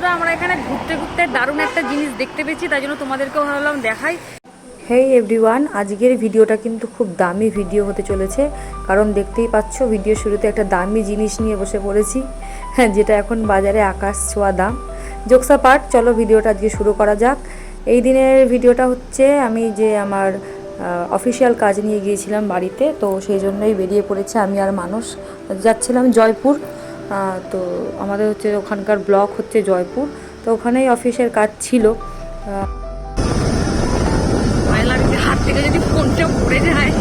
বন্ধুরা আমরা এখানে ঘুরতে ঘুরতে দারুণ একটা জিনিস দেখতে পেয়েছি, তাই জন্য তোমাদেরকেও ভাবলাম দেখাই। হেই এভরিওয়ান, আজকের ভিডিওটা কিন্তু খুব দামি ভিডিও হতে চলেছে, কারণ দেখতেই পাচ্ছ ভিডিও শুরুতে একটা দামি জিনিস নিয়ে বসে পড়েছি, হ্যাঁ, যেটা এখন বাজারে আকাশ ছোঁয়া দাম। জোকসা পার্ট, চলো ভিডিওটা আজকে শুরু করা যাক। এই দিনের ভিডিওটা হচ্ছে আমি যে আমার অফিসিয়াল কাজ নিয়ে গিয়েছিলাম বাড়িতে, তো সেই জন্যই বেরিয়ে পড়েছে আমি আর মানুষ। যাচ্ছিলাম জয়পুর, তো আমাদের হচ্ছে ওখানকার ব্লক হচ্ছে জয়পুর, তো ওখানেই অফিসের কাজ ছিল। হাত থেকে যদি ফোনটা পড়ে যায়।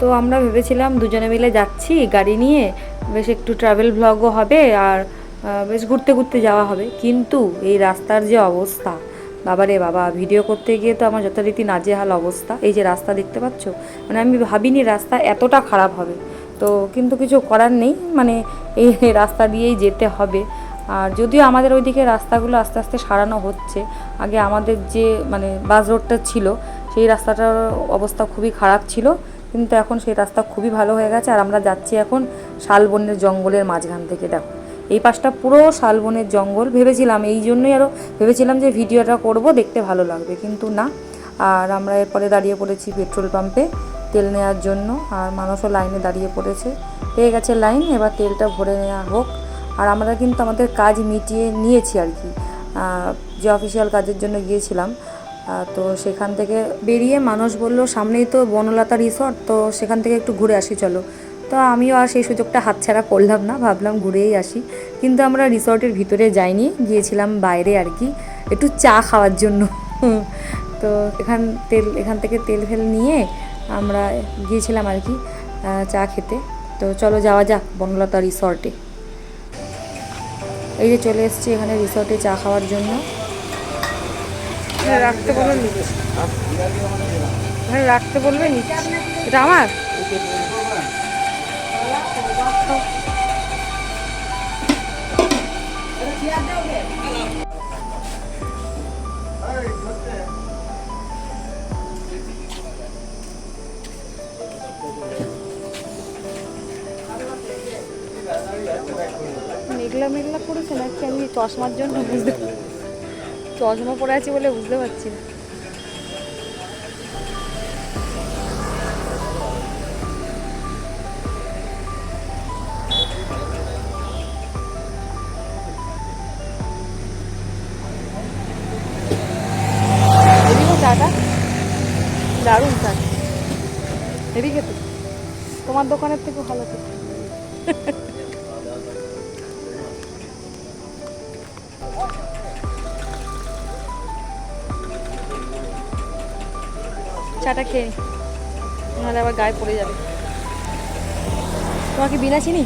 তো আমরা ভেবেছিলাম দুজনে মিলে যাচ্ছি গাড়ি নিয়ে, বেশ একটু ট্রাভেল ভ্লগও হবে আর বেশ ঘুরতে ঘুরতে যাওয়া হবে, কিন্তু এই রাস্তার যে অবস্থা, বাবারে বাবা, ভিডিও করতে গিয়ে তো আমার যথারীতি নাজেহাল অবস্থা। এই যে রাস্তা দেখতে পাচ্ছ, মানে আমি ভাবিনি রাস্তা এতটা খারাপ হবে, তো কিন্তু কিছু করার নেই, মানে এই রাস্তা দিয়েই যেতে হবে। আর যদিও আমাদের ওইদিকে রাস্তাগুলো আস্তে আস্তে সারানো হচ্ছে, আগে আমাদের যে মানে বাস রোডটা ছিল সেই রাস্তাটার অবস্থা খুবই খারাপ ছিল, কিন্তু এখন সেই রাস্তা খুবই ভালো হয়ে গেছে। আর আমরা যাচ্ছি এখন শালবনের জঙ্গলের মাঝখান থেকে। দেখো এই পাশটা পুরো শালবনের জঙ্গল, ভেবেছিলাম এই জন্যই আরও ভেবেছিলাম যে ভিডিওটা করব, দেখতে ভালো লাগবে, কিন্তু না। আর আমরা এরপরে দাঁড়িয়ে পড়েছি পেট্রোল পাম্পে তেল নেওয়ার জন্য, আর মানুষও লাইনে দাঁড়িয়ে পড়েছে, পেয়ে গেছে লাইন, এবার তেলটা ভরে নেওয়া হোক। আর আমরা কিন্তু আমাদের কাজ মিটিয়ে নিয়েছি আর কি, যে অফিসিয়াল কাজের জন্য গিয়েছিলাম। তো সেখান থেকে বেরিয়ে মানুষ বললো সামনেই তো বনলতা রিসর্ট, তো সেখান থেকে একটু ঘুরে আসি চলো। তো আমিও আর সেই সুযোগটা হাতছাড়া করলাম না, ভাবলাম ঘুরেই আসি। কিন্তু আমরা রিসর্টের ভিতরে যাইনি, গিয়েছিলাম বাইরে আর কি, একটু চা খাওয়ার জন্য। তো এখান থেকে তেল ফেল নিয়ে আমরা গিয়েছিলাম আর কি চা খেতে। তো চলো যাওয়া যাক বনলতা রিসর্টে। এই যে চলে এসেছি এখানে রিসর্টে চা খাওয়ার জন্য। রাখতে বলবেন, রাখতে বলবেন, এটা আমার। মেঘলা মেঘলা পড়েছে নাকি, আমি চশমার জন্য চশমা পরে আছি বলে বুঝতে পারছি না। চাটা দারুণ চা, হেভি খেতে, তোমার দোকানের থেকে ভালো খেতে। চাটা খেয়ে নি, নাহলে আবার গায়ে পড়ে যাবে। তোমার কি বিনা চিনি?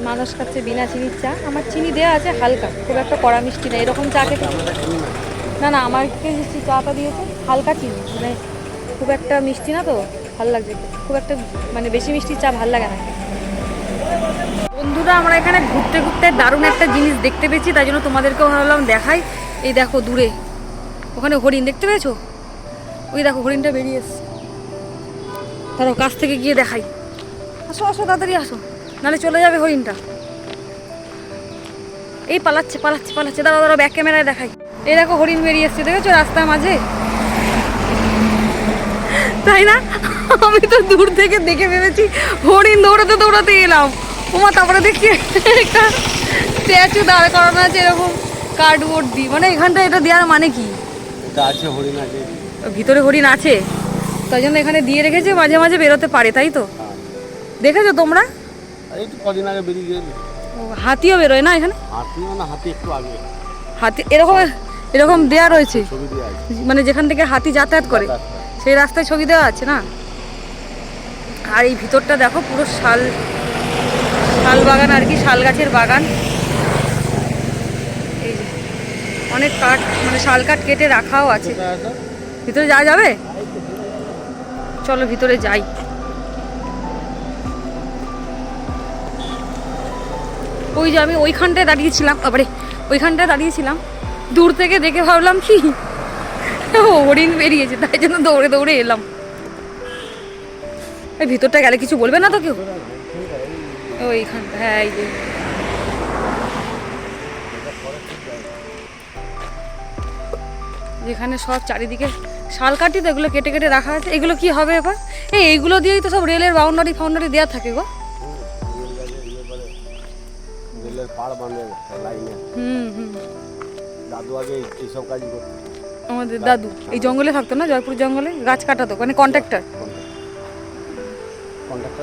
মানুষ খাচ্ছে বিনা চিনির চা, আমার চিনি দেওয়া আছে হালকা, খুব একটা কড়া মিষ্টি না, এরকম চা খেতে। না আমাকে যে চাটা দিয়েছে হালকা চিনি, মানে খুব একটা মিষ্টি না, তো ভালো লাগছে, খুব একটা মানে বেশি মিষ্টি চা ভালো লাগে না। বন্ধুরা আমরা এখানে ঘুরতে ঘুরতে দারুণ একটা জিনিস দেখতে পেয়েছি, তাই জন্য তোমাদেরকেও ভাবলাম দেখাই। এই দেখো দূরে ওখানে হরিণ দেখতে পেয়েছো, ওই দেখো হরিণটা বেরিয়ে এসছে, ধরো কাছ থেকে গিয়ে দেখাই। আসো আসো তাড়াতাড়ি আসো, নাহলে চলে যাবে হরিণটা। এই পালাচ্ছে পালাচ্ছে পালাচ্ছে, দাঁড়া দাঁড়া ব্যাক ক্যামেরায় দেখাই। এই দেখো হরিণ বেরিয়ে এসছে, দেখেছো রাস্তার মাঝে, তাই না? আমি তো দূর থেকে দেখে ভেবেছি হরিণ, দৌড়াতে দৌড়াতে এলাম ওমা, তারপরে দেখছি একটা স্ট্যাচু দাঁড় করানো আছে এরকম কার্ডবোর্ড দিয়ে, মানে এখানটা এটা দেওয়ার মানে কি, ভিতরে হরিণ আছে, তাই জন্য এখানে দিয়ে রেখেছে, মাঝে মাঝে বেরোতে পারে, তাই তো? দেখেছো তোমরা? হাতিও বেরোয় না এখানে, হাতি এরকম এরকম দেয়া রয়েছে, মানে যেখান থেকে হাতি যাতায়াত করে সেই রাস্তায় ছবি দেওয়া আছে না। আর এই ভিতরটা দেখো পুরো শাল বাগান আর কি, শাল গাছের বাগান। এই যে অনেক কাঠ, মানে শাল কাঠ কেটে রাখাও আছে। ভিতরে যাওয়া যাবে? চলো ভিতরে যাই। ওই যে আমি ওইখানটায় দাঁড়িয়েছিলাম, আবারে ওইখানটায় দাঁড়িয়েছিলাম, দূর থেকে দেখে ভাবলাম কি হরিণ বেরিয়েছে, তাই জন্য দৌড়ে দৌড়ে এলাম। এই ভিতরটা গেলে কিছু বলবে না তো কেউ? ওইখানটা, হ্যাঁ এই যে যেখানে সব চারিদিকে শাল কাটি, তো এগুলো কেটে কেটে রাখা আছে। এগুলো কি হবে এবার? এইগুলো দিয়েই তো সব রেলের বাউন্ডারি ফাউন্ডারি দেওয়া থাকে গো। দাদু আগে এইসব কাজই করতো। আমাদের দাদু এই জঙ্গলে থাকতো না, জয়পুর জঙ্গলে গাছ কাটাতো, মানে কন্ট্রাক্টর।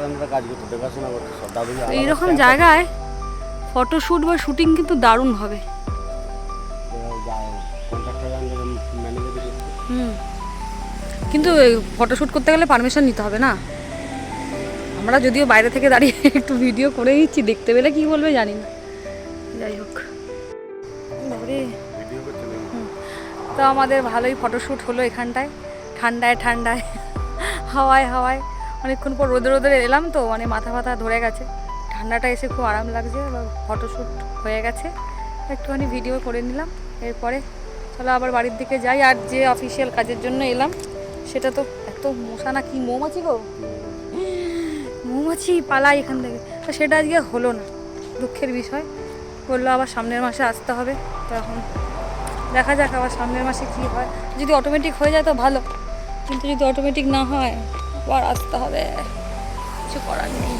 আমরা কাজ করতো, দেখাশোনা করতো সব দাদু। এইরকম জায়গায় ফটোশ্যুট বা শুটিং কিন্তু দারুণ হবে। কিন্তু ফটোশ্যুট করতে গেলে পারমিশন নিতে হবে না? আমরা যদিও বাইরে থেকে দাঁড়িয়ে একটু ভিডিও করে দিচ্ছি, দেখতে পেলে কি বলবে জানি না। যাই হোক, তো আমাদের ভালোই ফটোশ্যুট হলো এখানটায়, ঠান্ডায় ঠান্ডায়, হাওয়ায় হাওয়ায়। অনেকক্ষণ পর রোদে রোদে এলাম তো, মানে মাথা ফাথা ধরে গেছে, ঠান্ডাটা এসে খুব আরাম লাগছে। ফটোশ্যুট হয়ে গেছে, একটুখানি ভিডিও করে নিলাম। এরপরে চলো আবার বাড়ির দিকে যাই। আর যে অফিসিয়াল কাজের জন্য এলাম সেটা তো এত মশা না কি মৌমাছি গো, মৌমাছি পালাই এখান থেকে, তো সেটা আজকে হলো না, দুঃখের বিষয়। বললো আবার সামনের মাসে আসতে হবে, তো এখন দেখা যাক আবার সামনের মাসে কী হয়। যদি অটোমেটিক হয়ে যায় তো ভালো, কিন্তু যদি অটোমেটিক না হয় আবার আসতে হবে, কিছু করার নেই।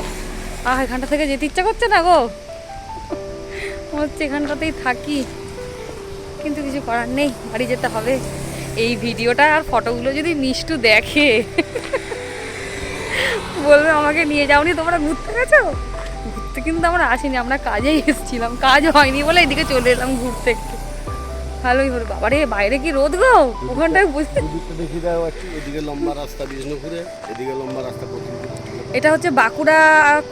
এখানটা থেকে যেতে ইচ্ছা করছে না গো, হচ্ছে এখানটাতেই থাকি, কিন্তু কিছু করার নেই, বাড়ি যেতে হবে। এই ভিডিওটা আর ফটোগুলো যদি মিষ্টু দেখে বলবে আমাকে নিয়ে যাওনি, তোমরা ঘুরতে গেছো। ঘুরতে কিন্তু আমরা আসিনি, আমরা কাজেই এসেছিলাম, কাজ হয়নি বলে এদিকে চলে এলাম ঘুরতে একটু। ভালোই হলো। বাবারে বাইরে কি রোদ গো, ওখানটায় বুঝতে। এদিকে লম্বা রাস্তা বিষ্ণুপুরে, এদিকে লম্বা রাস্তা কতুলপুর। এটা হচ্ছে বাঁকুড়া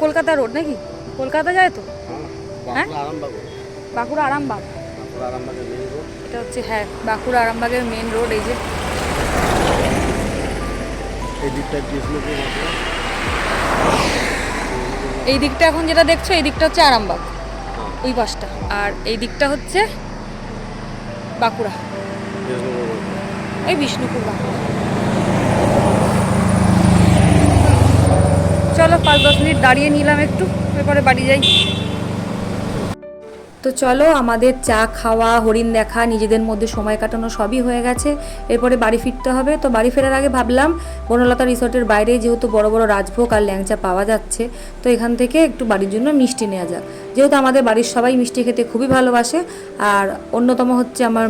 কলকাতা রোড নাকি? কলকাতা যায় তো? হ্যাঁ, বাঁকুড়া আরামবাগ। এটা হচ্ছে হ্যাঁ বাঁকুড়া আরামবাগের মেন রোড। এই যে এই দিকটা এখন যেটা দেখছো, এই দিকটা হচ্ছে আরামবাগ, ওই পাশটা। আর এই দিকটা হচ্ছে বাঁকুড়া, এই বিষ্ণুপুর বাঁকুড়া। চলো 5-10 মিনিট দাঁড়িয়ে নিলাম একটু, এরপরে বাড়ি যাই। তো চলো, আমাদের চা খাওয়া, হরিণ দেখা, নিজেদের মধ্যে সময় কাটানো সবই হয়ে গেছে। এরপরে বাড়ি ফিরতে হবে। তো বাড়ি ফেরার আগে ভাবলাম বনলতা রিসর্টের বাইরে যেহেতু বড় বড় রাজভোগ আর ল্যাংচা পাওয়া যাচ্ছে, তো এখান থেকে একটু বাড়ির জন্য মিষ্টি নেওয়া যাক। যেহেতু আমাদের বাড়ির সবাই মিষ্টি খেতে খুবই ভালোবাসে, আর অন্যতম হচ্ছে আমার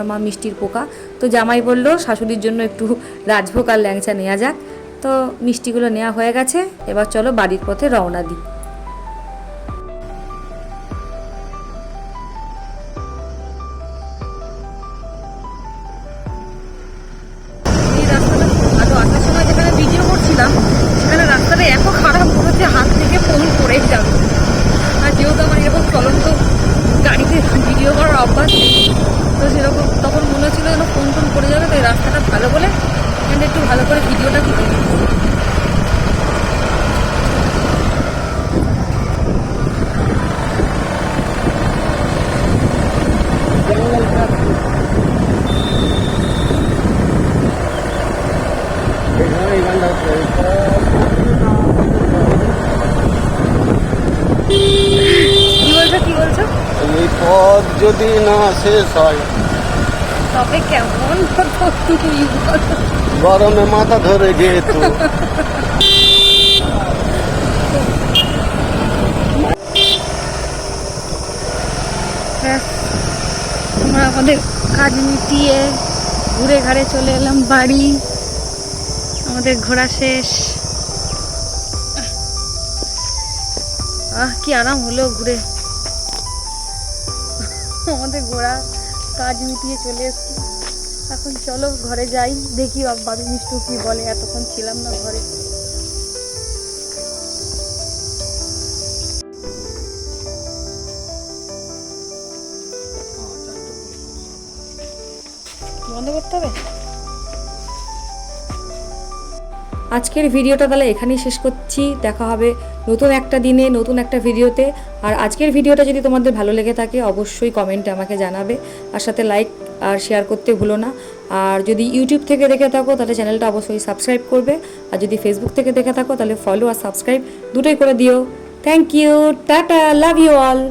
মা মিষ্টির পোকা। তো জামাই বলল শাশুড়ির জন্য একটু রাজভোগ আর ল্যাংচা নেওয়া যাক। তো মিষ্টিগুলো নেওয়া হয়ে গেছে, এবার চলো বাড়ির পথে রওনা দিই। সেখানে রাস্তাটা এত খারাপ মনে হচ্ছে হাত থেকে ফোন পড়েই যাবে। আর যেহেতু আমার এরকম চলন্ত গাড়িতে ভিডিও করার অভ্যাস নেই, তো সেরকম তখন মনে হচ্ছিলো যেন ফোন পড়ে যাবে। তো এই রাস্তাটা ভালো বলে এখানে একটু ভালো করে ভিডিওটা করে নিই। কি বলছো? এই পথ যদি না শেষ হয় তবে কেমন গরমে মাথা ধরে যেহেতু। আমরা আমাদের কাজ মিটিয়ে ঘুরে ঘাড়ে চলে এলাম বাড়ি। আমাদের ঘোরা শেষ। কি আরাম হলো ঘুরে। আমাদের ঘোরা কাজ মিটিয়ে চলে এসছি। এখন চলো ঘরে যাই, দেখি বাবি মিষ্টু কি বলে, এতক্ষণ ছিলাম না ঘরে। বন্ধ করতে হবে। আজকের ভিডিওটা তাহলে এখানেই শেষ করছি। দেখা হবে নতুন একটা দিনে, নতুন একটা ভিডিওতে। আর আজকের ভিডিওটা যদি তোমাদের ভালো লেগে থাকে অবশ্যই কমেন্টে আমাকে জানাবে, আর সাথে লাইক আর শেয়ার করতে ভুলো না। আর যদি ইউটিউব থেকে দেখে থাকো তাহলে চ্যানেলটা অবশ্যই সাবস্ক্রাইব করবে, আর যদি ফেসবুক থেকে দেখে থাকো তাহলে ফলো আর সাবস্ক্রাইব দুটোই করে দিও। থ্যাংক ইউ, টাটা, লাভ ইউ অল।